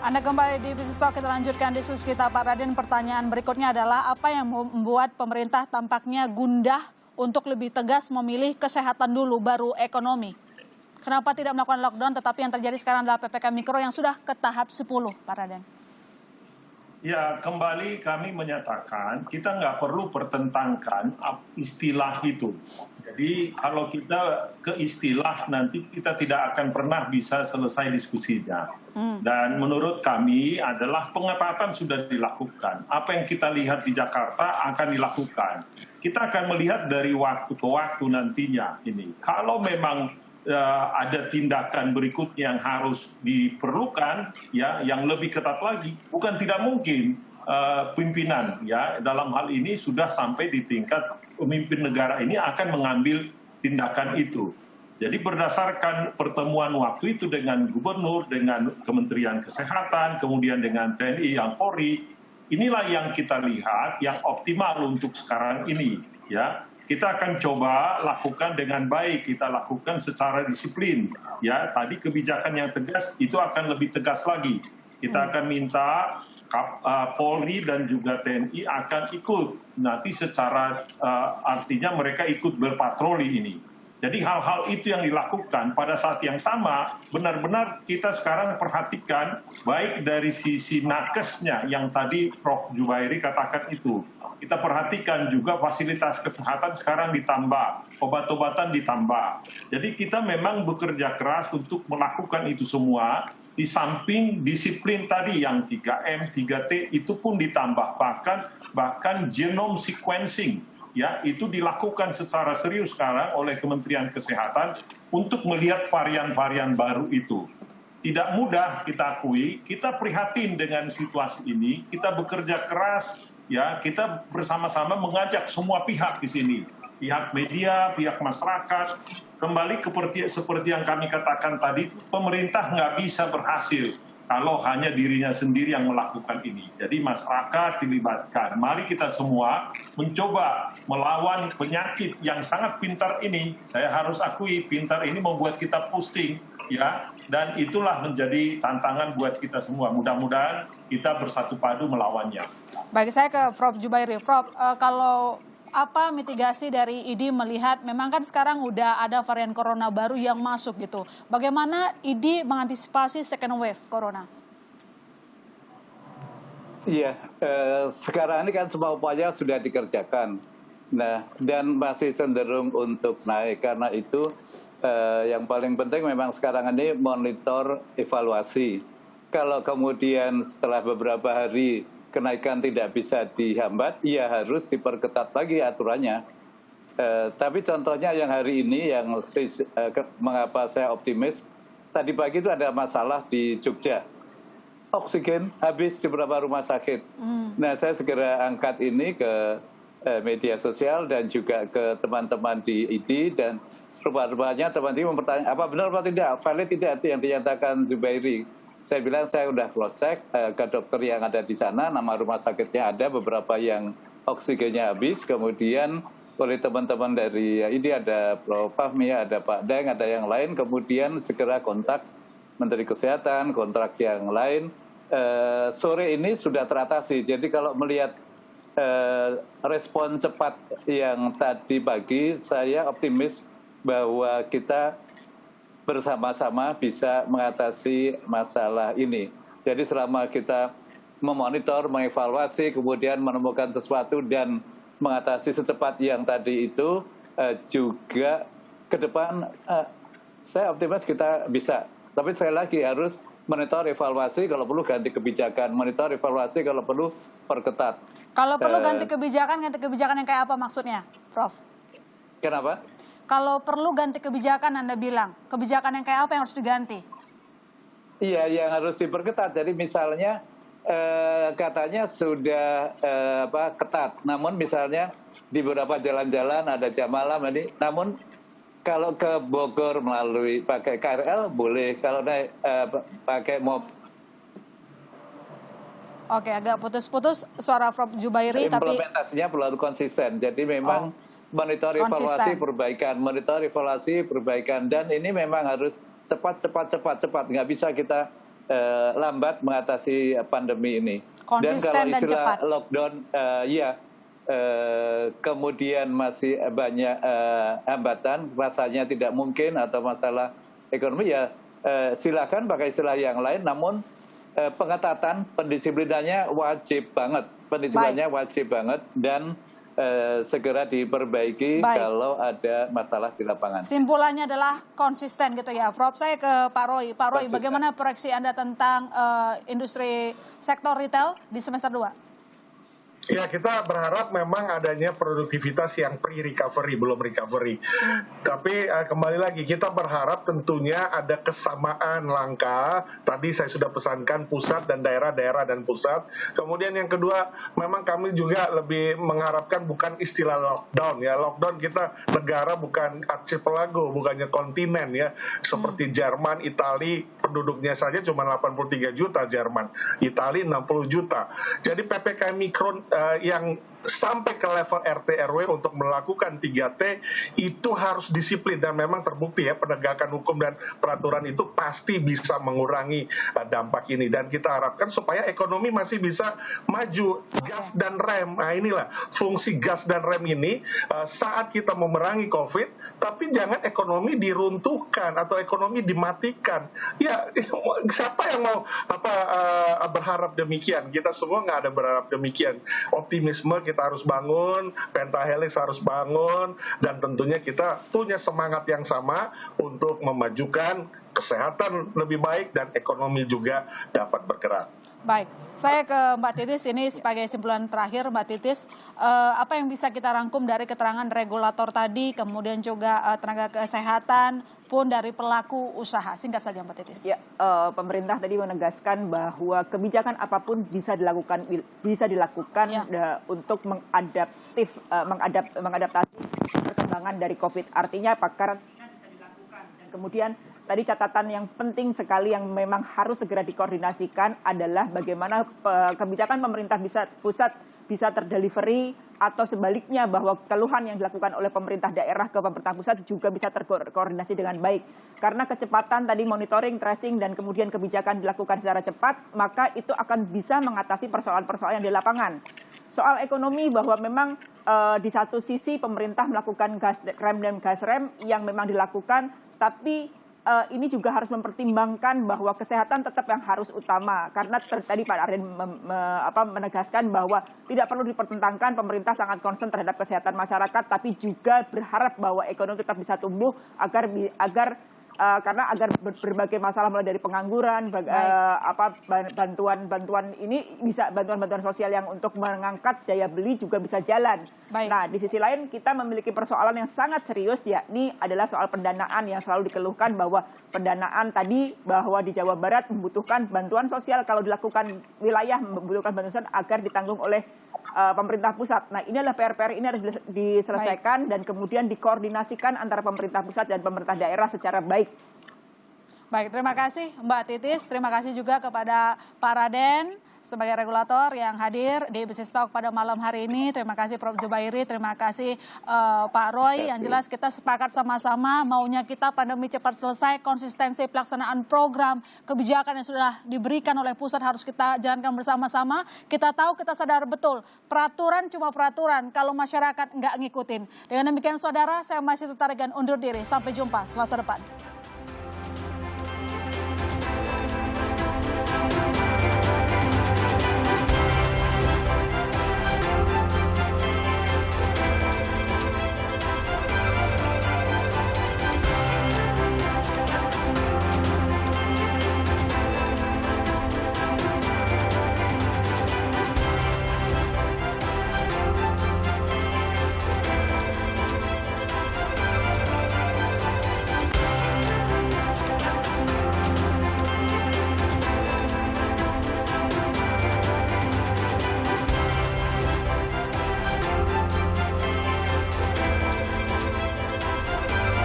Anda kembali di Business Talk, kita lanjutkan diskusi kita Pak Raden. Pertanyaan berikutnya adalah apa yang membuat pemerintah tampaknya gundah untuk lebih tegas memilih kesehatan dulu baru ekonomi? Kenapa tidak melakukan lockdown tetapi yang terjadi sekarang adalah PPKM Mikro yang sudah ke tahap 10, Pak Raden? Ya, kembali kami menyatakan kita nggak perlu pertentangkan istilah itu. Jadi kalau kita ke istilah nanti kita tidak akan pernah bisa selesai diskusinya. Dan menurut kami adalah pengetatan sudah dilakukan. Apa yang kita lihat di Jakarta akan dilakukan. Kita akan melihat dari waktu ke waktu nantinya ini. Kalau memang ada tindakan berikutnya yang harus diperlukan, ya, yang lebih ketat lagi. Bukan tidak mungkin pimpinan, ya, dalam hal ini sudah sampai di tingkat pemimpin negara ini akan mengambil tindakan itu. Jadi berdasarkan pertemuan waktu itu dengan gubernur, dengan Kementerian Kesehatan, kemudian dengan TNI, yang Polri, inilah yang kita lihat yang optimal untuk sekarang ini, ya. Kita akan coba lakukan dengan baik, kita lakukan secara disiplin. Ya, tadi kebijakan yang tegas itu akan lebih tegas lagi. Kita akan minta Polri dan juga TNI akan ikut nanti secara artinya mereka ikut berpatroli ini. Jadi hal-hal itu yang dilakukan pada saat yang sama benar-benar kita sekarang perhatikan baik dari sisi nakesnya yang tadi Prof. Zubairi katakan itu. Kita perhatikan juga fasilitas kesehatan sekarang ditambah, obat-obatan ditambah. Jadi kita memang bekerja keras untuk melakukan itu semua, di samping disiplin tadi yang 3M, 3T itu pun ditambah, bahkan genome sequencing, ya, itu dilakukan secara serius sekarang oleh Kementerian Kesehatan untuk melihat varian-varian baru itu. Tidak mudah kita akui, kita prihatin dengan situasi ini, kita bekerja keras. Ya, kita bersama-sama mengajak semua pihak di sini, pihak media, pihak masyarakat, kembali seperti yang kami katakan tadi, pemerintah nggak bisa berhasil kalau hanya dirinya sendiri yang melakukan ini. Jadi masyarakat dilibatkan. Mari kita semua mencoba melawan penyakit yang sangat pintar ini. Saya harus akui, pintar ini membuat kita pusing, ya. Dan itulah menjadi tantangan buat kita semua. Mudah-mudahan kita bersatu padu melawannya. Baik, saya ke Prof. Zubairi. Prof, kalau apa mitigasi dari ID melihat memang kan sekarang udah ada varian corona baru yang masuk gitu. Bagaimana ID mengantisipasi second wave corona? Iya, sekarang ini kan semua upaya sudah dikerjakan. Nah, dan masih cenderung untuk naik. Karena itu yang paling penting memang sekarang ini monitor evaluasi. Kalau kemudian setelah beberapa hari kenaikan tidak bisa dihambat, ya harus diperketat lagi aturannya. Tapi contohnya yang hari ini, yang mengapa saya optimis, tadi pagi itu ada masalah di Jogja. Oksigen habis di beberapa rumah sakit. Nah, saya segera angkat ini ke media sosial dan juga ke teman-teman di ID, dan rupanya teman-teman mempertanyaan, apa benar apa tidak, valid tidak itu yang dinyatakan Zubairi. Saya bilang saya sudah cross check ke dokter yang ada di sana, nama rumah sakitnya ada, beberapa yang oksigennya habis, kemudian oleh teman-teman dari ID, ada Prof. Fahmi, ada Pak Deng, ada yang lain, kemudian segera kontak Menteri Kesehatan, kontrak yang lain. Sore ini sudah teratasi, jadi kalau melihat respon cepat yang tadi pagi, saya optimis bahwa kita bersama-sama bisa mengatasi masalah ini. Jadi selama kita memonitor, mengevaluasi, kemudian menemukan sesuatu dan mengatasi secepat yang tadi itu, juga ke depan saya optimis kita bisa. Tapi sekali lagi harus monitor, evaluasi, kalau perlu ganti kebijakan, monitor, evaluasi, kalau perlu perketat. Kalau perlu ganti kebijakan yang kayak apa maksudnya, Prof? Kenapa? Kalau perlu ganti kebijakan, Anda bilang. Kebijakan yang kayak apa yang harus diganti? Iya, yang harus diperketat. Jadi misalnya katanya sudah ketat. Namun misalnya di beberapa jalan-jalan ada jam malam ini. Namun kalau ke Bogor melalui pakai KRL boleh. Kalau naik pakai mobil. Oke, agak putus-putus suara Prof. Zubairi. Implementasinya perlu konsisten. Jadi memang monitor evaluasi perbaikan, dan ini memang harus cepat. Nggak bisa kita lambat mengatasi pandemi ini. Konsisten dan cepat. Lockdown, kemudian masih banyak hambatan, rasanya tidak mungkin atau masalah ekonomi, ya silakan pakai istilah yang lain, namun pengetatan pendisiplinannya wajib banget, dan segera diperbaiki kalau ada masalah di lapangan. Simpulannya adalah konsisten gitu ya, Prof. Saya ke Pak Roy. Pak Roy, bagaimana proyeksi Anda tentang industri sektor retail di semester 2? Ya, kita berharap memang adanya produktivitas yang pre-recovery, belum recovery. Tapi kembali lagi, kita berharap tentunya ada kesamaan langkah. Tadi saya sudah pesankan pusat dan daerah dan pusat. Kemudian yang kedua, memang kami juga lebih mengharapkan bukan istilah lockdown ya. Lockdown kita negara bukan archipelago, bukannya kontinen ya. Seperti Jerman, Italia, penduduknya saja cuma 83 juta Jerman. Italia 60 juta. Jadi PPKM Mikro yang sampai ke level RT RW untuk melakukan 3T itu harus disiplin, dan memang terbukti ya penegakan hukum dan peraturan itu pasti bisa mengurangi dampak ini, dan kita harapkan supaya ekonomi masih bisa maju. Gas dan rem, nah inilah fungsi gas dan rem ini saat kita memerangi COVID, tapi jangan ekonomi diruntuhkan atau ekonomi dimatikan. Ya, siapa yang mau berharap demikian? Kita semua nggak ada berharap demikian. Optimisme kita harus bangun, Pentahelix harus bangun, dan tentunya kita punya semangat yang sama untuk memajukan kesehatan lebih baik dan ekonomi juga dapat bergerak. Baik, saya ke Mbak Titis ini sebagai simpulan terakhir, Mbak Titis, apa yang bisa kita rangkum dari keterangan regulator tadi, kemudian juga tenaga kesehatan pun dari pelaku usaha? Singkat saja Mbak Titis. Ya, pemerintah tadi menegaskan bahwa kebijakan apapun bisa dilakukan untuk mengadaptasi perkembangan dari COVID. Artinya apa? Karantina bisa dilakukan, dan kemudian tadi catatan yang penting sekali yang memang harus segera dikoordinasikan adalah bagaimana kebijakan pemerintah pusat bisa terdelivery, atau sebaliknya bahwa keluhan yang dilakukan oleh pemerintah daerah ke pemerintah pusat juga bisa terkoordinasi dengan baik. Karena kecepatan tadi monitoring, tracing, dan kemudian kebijakan dilakukan secara cepat, maka itu akan bisa mengatasi persoalan-persoalan yang di lapangan. Soal ekonomi, bahwa memang di satu sisi pemerintah melakukan gas rem yang memang dilakukan, tapi ini juga harus mempertimbangkan bahwa kesehatan tetap yang harus utama. Karena tadi Pak Arden menegaskan bahwa tidak perlu dipertentangkan, pemerintah sangat concern terhadap kesehatan masyarakat, tapi juga berharap bahwa ekonomi tetap bisa tumbuh agar berbagai masalah mulai dari pengangguran, bantuan ini bisa bantuan sosial yang untuk mengangkat daya beli juga bisa jalan. Baik. Nah, di sisi lain kita memiliki persoalan yang sangat serius, yakni adalah soal pendanaan yang selalu dikeluhkan, bahwa pendanaan tadi bahwa di Jawa Barat membutuhkan bantuan sosial, kalau dilakukan wilayah membutuhkan bantuan sosial agar ditanggung oleh pemerintah pusat. Nah, ini adalah PR ini harus diselesaikan. Baik. Dan kemudian dikoordinasikan antara pemerintah pusat dan pemerintah daerah secara baik. Baik, terima kasih Mbak Titis, terima kasih juga kepada Pak Raden sebagai regulator yang hadir di Business Talk pada malam hari ini. Terima kasih Prof. Zubairi, terima kasih Pak Roy. Yang jelas kita sepakat sama-sama maunya kita pandemi cepat selesai, konsistensi pelaksanaan program, kebijakan yang sudah diberikan oleh pusat harus kita jalankan bersama-sama. Kita tahu, kita sadar betul, peraturan cuma peraturan kalau masyarakat nggak ngikutin. Dengan demikian saudara, saya masih tertarik dan undur diri. Sampai jumpa Selasa depan.